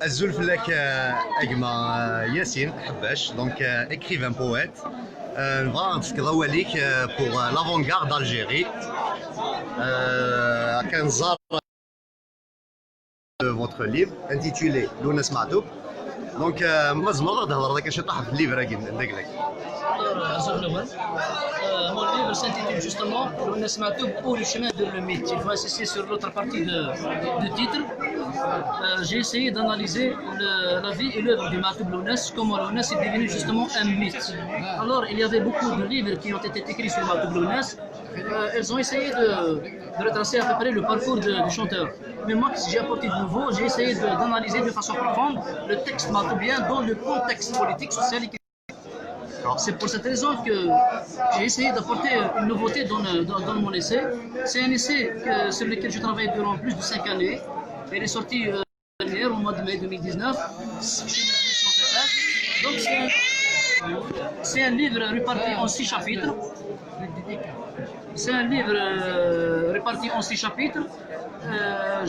الزلف لك أجمع ياسين حباش دونك écrivain poète نبغى نتكلم ليك pour l'avant-garde d'Algérie كنزار votre livre intitulé لوناس معتوب دونك مزمر تهضر لك شي طاح في الليفر ندق لك. Mon livre s'intitule justement Lounas Matoub ou le chemin de le mythe. Il faut insister sur l'autre partie de titre. J'ai essayé d'analyser la vie et l'œuvre du Matoub Lounas, comment Lounas est devenu justement un mythe. Alors, il y avait beaucoup de livres qui ont été écrits sur Matoub Lounas. Elles ont essayé de retracer à peu près le parcours du chanteur. Mais moi, j'ai apporté de nouveau, j'ai essayé d'analyser de façon profonde le texte matoubien dans le contexte politique, social et culturel. C'est pour cette raison que j'ai essayé d'apporter une nouveauté dans mon essai. C'est un essai sur lequel je travaille durant plus de 5 années. Il est sorti dernière, au mois de mai 2019. Donc c'est un livre réparti en 6 chapitres. C'est un livre réparti en 6 chapitres.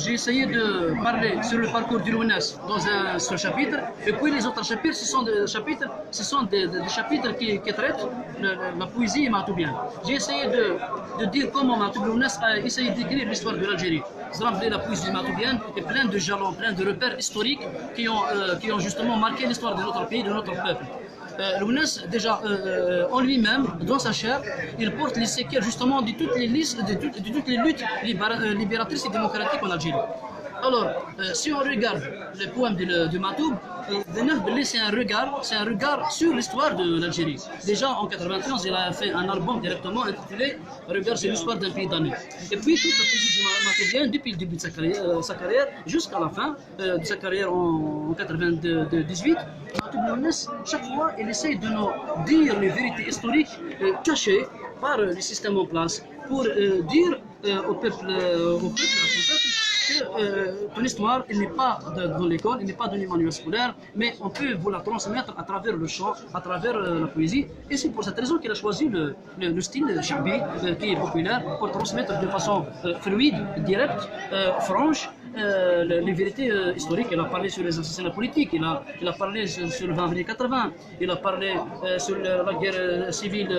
J'ai essayé de parler sur le parcours du Lounas dans un seul chapitre, et puis les autres chapitres, ce sont des chapitres qui traitent la poésie matoubienne. J'ai essayé de dire comment Matoub Lounas a essayé d'écrire l'histoire de l'Algérie. La poésie matoubienne est pleine de jalons, plein de repères historiques qui ont justement marqué l'histoire de notre pays, de notre peuple. Lounas, déjà en lui-même, dans sa chair, il porte les séquelles justement de toutes les luttes libératrices et démocratiques en Algérie. Alors, si on regarde le poème de Matoub, c'est un regard sur l'histoire de l'Algérie. Déjà en 1991, il a fait un album directement intitulé Regard sur l'histoire d'un pays donné. Et puis toute la poésie matoubienne depuis le début de sa carrière jusqu'à la fin de sa carrière en 1998, Matoub Lounas, chaque fois, il essaye de nous dire les vérités historiques cachées par le système en place pour dire au peuple, à son peuple, que ton histoire, elle n'est pas dans l'école, elle n'est pas dans les manuels scolaires, mais on peut vous la transmettre à travers le chant, à travers la poésie. Et c'est pour cette raison qu'il a choisi le style chabi, qui est populaire, pour transmettre de façon fluide, directe, franche, les vérités historiques. Il a parlé sur les assassinats politiques, il a parlé sur le 20 avril 80, il a parlé sur la guerre civile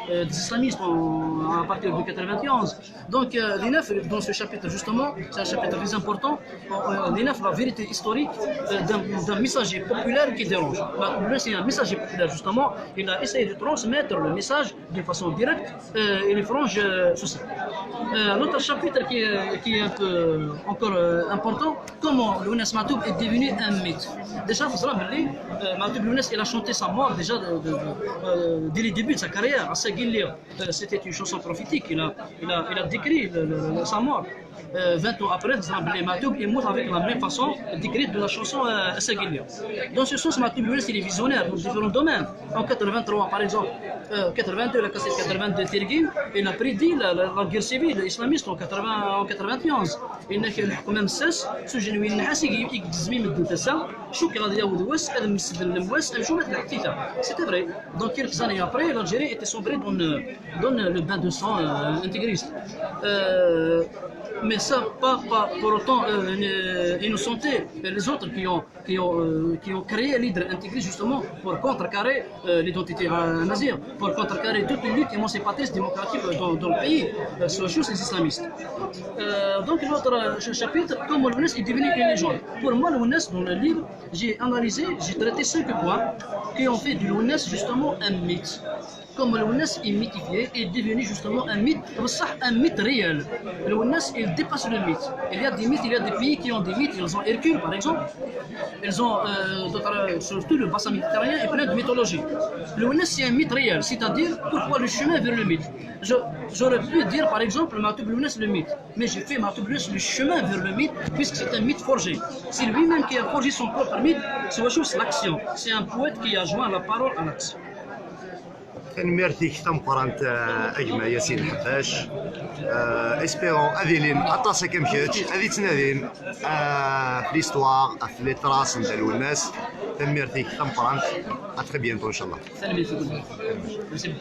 des islamistes à partir de 91. Donc l'INEF, dans ce chapitre justement, c'est un chapitre très important, l'INEF, la vérité historique d'un messager populaire qui dérange. C'est un messager populaire justement, il a essayé de transmettre le message de façon directe et les franges sociales. L'autre chapitre qui est un peu encore important, comment Lounas Matoub est devenu un mythe. Déjà, il faut savoir que Matoub Lounas, il a chanté sa mort déjà dès le début de sa carrière à Saguilia. C'était une chanson prophétique, il a décrit sa mort. 20 ans après, Matoub est mort avec la même façon d'écrire de la chanson à Saguilia. Dans ce sens, Matoub Lounas, il est visionnaire dans différents domaines. En 83, par exemple, 82, la cassette 82 Tergim, il a prédit la guerre civile islamiste en 91. Il n'a qu'un même sens, ce genuine نحاس يجزمي من الدوتاسا شو كي غادي يعاود واس هذا مسد المواس مشو مات الحقيقه. C'était vrai. Donc quelques années après, l'Algérie était sombrée dans le bain de sang intégriste. Mais ça, pas pour autant innocenter les autres qui ont créé l'hydre intégriste justement pour contrecarrer l'identité nazie, pour contrecarrer toutes les luttes émancipatrices démocratiques dans le pays, surtout les islamistes. Donc l'autre chapitre, comment Lounas est devenu une légende. Pour moi, Lounas, dans le livre, j'ai analysé, j'ai traité 5 points qui ont fait du Lounas justement un mythe. Comme Lounas est mythifié, est devenu justement un mythe réel. Lounas, il dépasse le mythe. Il y a des mythes, il y a des pays qui ont des mythes. Ils ont Hercule, par exemple. Ils ont surtout le bassin méditerranéen est plein de mythologie. Lounas, c'est un mythe réel, c'est-à-dire pourquoi le chemin vers le mythe. J'aurais pu dire, par exemple, Matoub Lounas le mythe, mais j'ai fait Matoub Lounas le chemin vers le mythe, puisque c'est un mythe forgé. C'est lui-même qui a forgé son propre mythe. C'est l'action. C'est un poète qui a joint la parole à l'action. Merci تمقرنت أجمع ياسين حباش اسبيرون أذيلين أطاسا كمشات هذي تنادين في ليستوار في لي تراس نتاع الناس تميرتيك تمقرنت أتخي بيانتو إن شاء الله. سلمي.